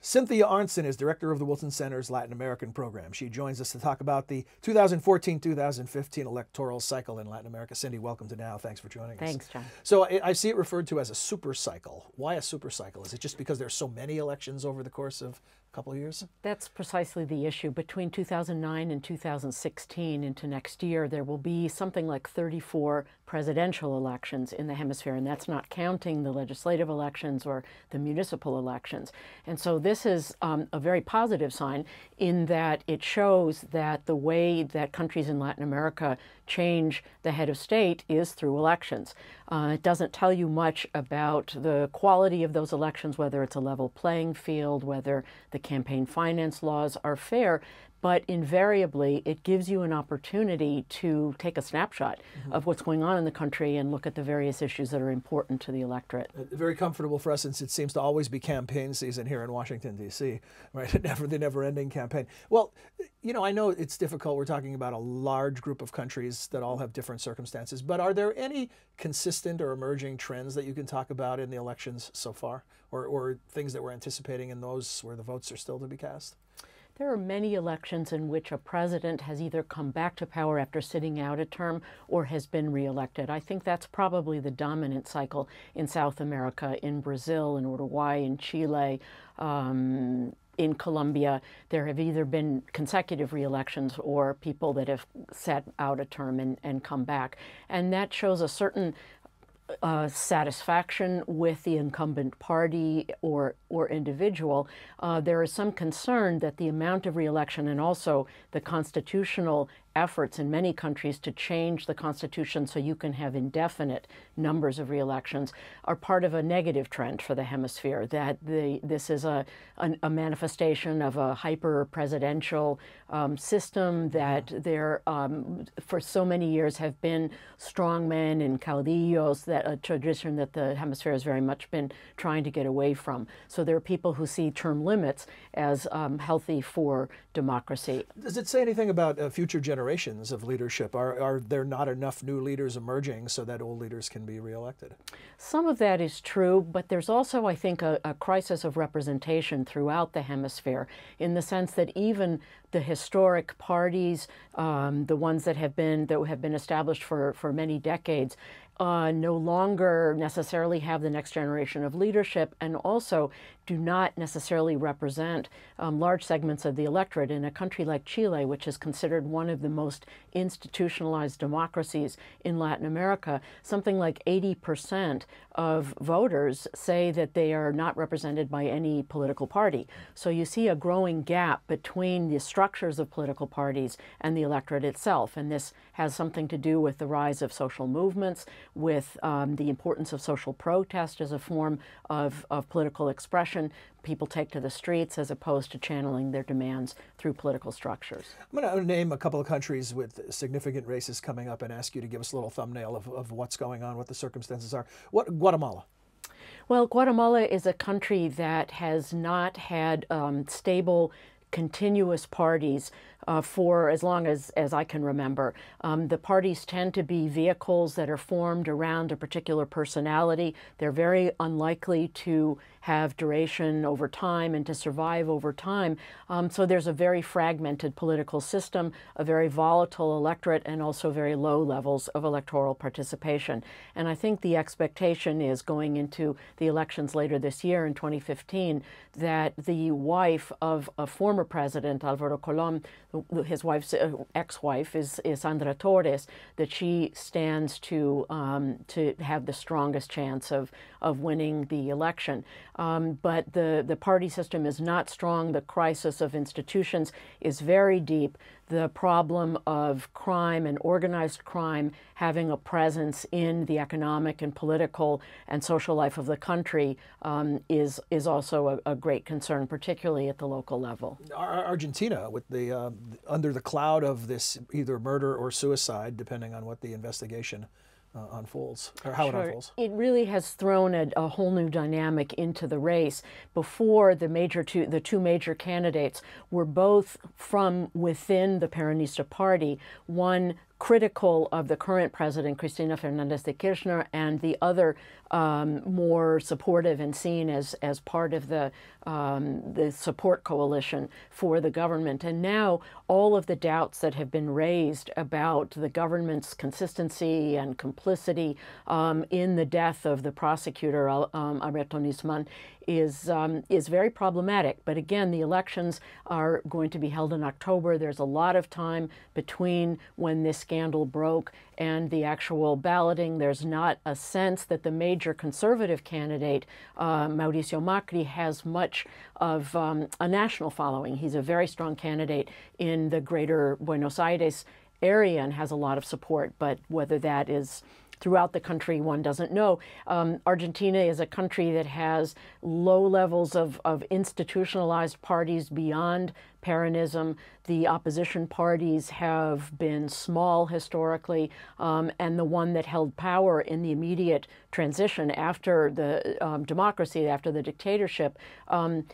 Cynthia Arnson is director of the Wilson Center's Latin American program. She joins us to talk about the 2014-2015 electoral cycle in Latin America. Cindy, welcome to Now. Thanks for joining us. Thanks, John. So I see it referred to as a super cycle. Why a super cycle? Is it just because there's so many elections over the course of a couple of years? That's precisely the issue. Between 2009 and 2016 into next year, there will be something like 34 presidential elections in the hemisphere, and that's not counting the legislative elections or the municipal elections. And so this is a very positive sign in that it shows that the way that countries in Latin America change the head of state is through elections. It doesn't tell you much about the quality of those elections, whether it's a level playing field, whether the campaign finance laws are fair, but invariably it gives you an opportunity to take a snapshot of what's going on in the country and look at the various issues that are important to the electorate. Very comfortable for us, since it seems to always be campaign season here in Washington, D.C., right? The never-ending campaign. Well, you know, I know it's difficult. We're talking about a large group of countries that all have different circumstances, but are there any consistent or emerging trends that you can talk about in the elections so far, or things that we're anticipating in those where the votes are still to be cast? There are many elections in which a president has either come back to power after sitting out a term or has been reelected. I think that's probably the dominant cycle in South America, in Brazil, in Uruguay, in Chile, in Colombia. There have either been consecutive reelections or people that have sat out a term and come back. And that shows a certain satisfaction with the incumbent party or individual. There is some concern that the amount of reelection and also the constitutional efforts in many countries to change the constitution so you can have indefinite numbers of reelections are part of a negative trend for the hemisphere, that this is a manifestation of a hyper-presidential system, that there for so many years have been strongmen and caudillos, that a tradition that the hemisphere has very much been trying to get away from. So there are people who see term limits as healthy for democracy. Does it say anything about future generations of leadership? Are there not enough new leaders emerging so that old leaders can be reelected? Some of that is true, but there's also, I think, a crisis of representation throughout the hemisphere, in the sense that even the historic parties, the ones that have been established for many decades, no longer necessarily have the next generation of leadership, and also do not necessarily represent large segments of the electorate. In a country like Chile, which is considered one of the most institutionalized democracies in Latin America, something like 80% of voters say that they are not represented by any political party. So you see a growing gap between the structures of political parties and the electorate itself. And this has something to do with the rise of social movements, with the importance of social protest as a form of political expression. People take to the streets as opposed to channeling their demands through political structures. I'm going to name a couple of countries with significant races coming up and ask you to give us a little thumbnail of what's going on, what the circumstances are. Guatemala. Well, Guatemala is a country that has not had stable, continuous parties for as long as I can remember. The parties tend to be vehicles that are formed around a particular personality. They're very unlikely to have duration over time and to survive over time. So there's a very fragmented political system, a very volatile electorate, and also very low levels of electoral participation. And I think the expectation is, going into the elections later this year in 2015, that the wife of a former president, Alvaro Colom, his wife's ex-wife is Sandra Torres, that she stands to have the strongest chance of winning the election. But the party system is not strong. The crisis of institutions is very deep. The problem of crime and organized crime having a presence in the economic and political and social life of the country is also a great concern, particularly at the local level. Argentina, with the under the cloud of this either murder or suicide, depending on what the investigation unfolds, or how it unfolds. It really has thrown a whole new dynamic into the race. Before, the two major candidates were both from within the Peronista party. One critical of the current president, Cristina Fernandez de Kirchner, and the other more supportive and seen as part of the support coalition for the government. And now all of the doubts that have been raised about the government's consistency and complicity in the death of the prosecutor, Alberto Nisman, is very problematic. But again, the elections are going to be held in October. There's a lot of time between when this scandal broke and the actual balloting. There's not a sense that the major conservative candidate, Mauricio Macri, has much of a national following. He's a very strong candidate in the greater Buenos Aires area and has a lot of support, but whether that is throughout the country, one doesn't know. Argentina is a country that has low levels of institutionalized parties beyond Peronism. The opposition parties have been small historically, and the one that held power in the immediate transition after the democracy, after the dictatorship,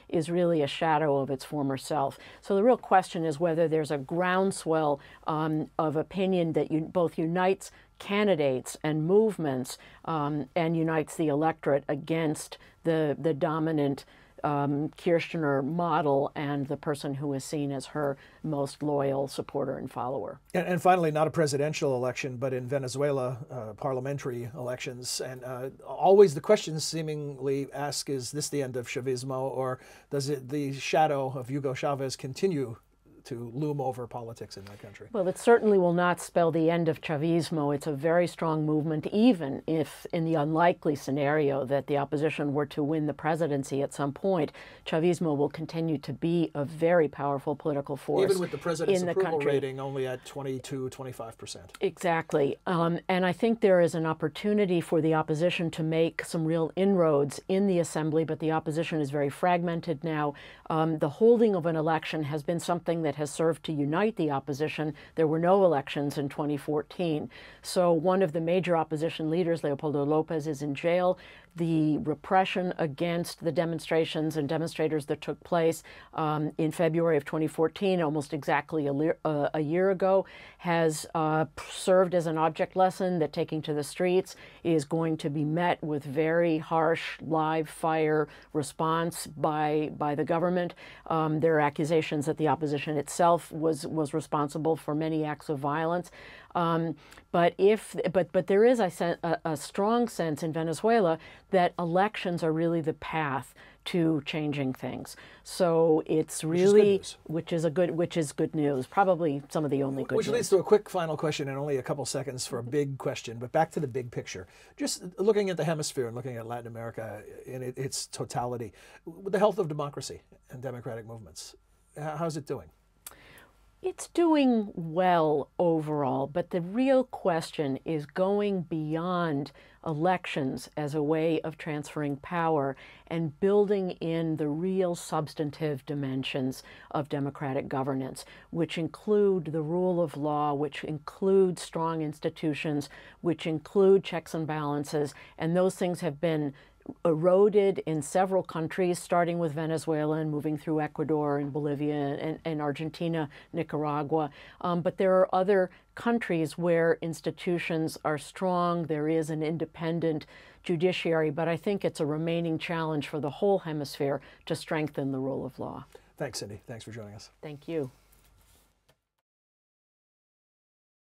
is really a shadow of its former self. So the real question is whether there's a groundswell of opinion that both unites candidates and movements and unites the electorate against the dominant Kirchner model and the person who is seen as her most loyal supporter and follower. And finally, not a presidential election, but in Venezuela, parliamentary elections. And always the question seemingly asked, is this the end of Chavismo, or does the shadow of Hugo Chavez continue to loom over politics in that country? Well, it certainly will not spell the end of Chavismo. It's a very strong movement, even if in the unlikely scenario that the opposition were to win the presidency at some point, Chavismo will continue to be a very powerful political force. Even with the president's approval rating only at 22-25%. Exactly. And I think there is an opportunity for the opposition to make some real inroads in the assembly, but the opposition is very fragmented now. The holding of an election has been something that has served to unite the opposition. There were no elections in 2014. So one of the major opposition leaders, Leopoldo Lopez, is in jail. The repression against the demonstrations and demonstrators that took place in February of 2014, almost exactly a year ago, has served as an object lesson that taking to the streets is going to be met with very harsh live fire response by the government. There are accusations that the opposition itself was responsible for many acts of violence. But there is a strong sense in Venezuela that elections are really the path to changing things. So it's really, which is good news. Probably some of the only good news. Which leads to a quick final question, and only a couple seconds for a big question. But back to the big picture. Just looking at the hemisphere and looking at Latin America in its totality, the health of democracy and democratic movements. How's it doing? It's doing well overall, but the real question is going beyond elections as a way of transferring power and building in the real substantive dimensions of democratic governance, which include the rule of law, which include strong institutions, which include checks and balances, and those things have been eroded in several countries, starting with Venezuela and moving through Ecuador and Bolivia and Argentina, Nicaragua. But there are other countries where institutions are strong. There is an independent judiciary, but I think it's a remaining challenge for the whole hemisphere to strengthen the rule of law. Thanks, Cindy. Thanks for joining us. Thank you.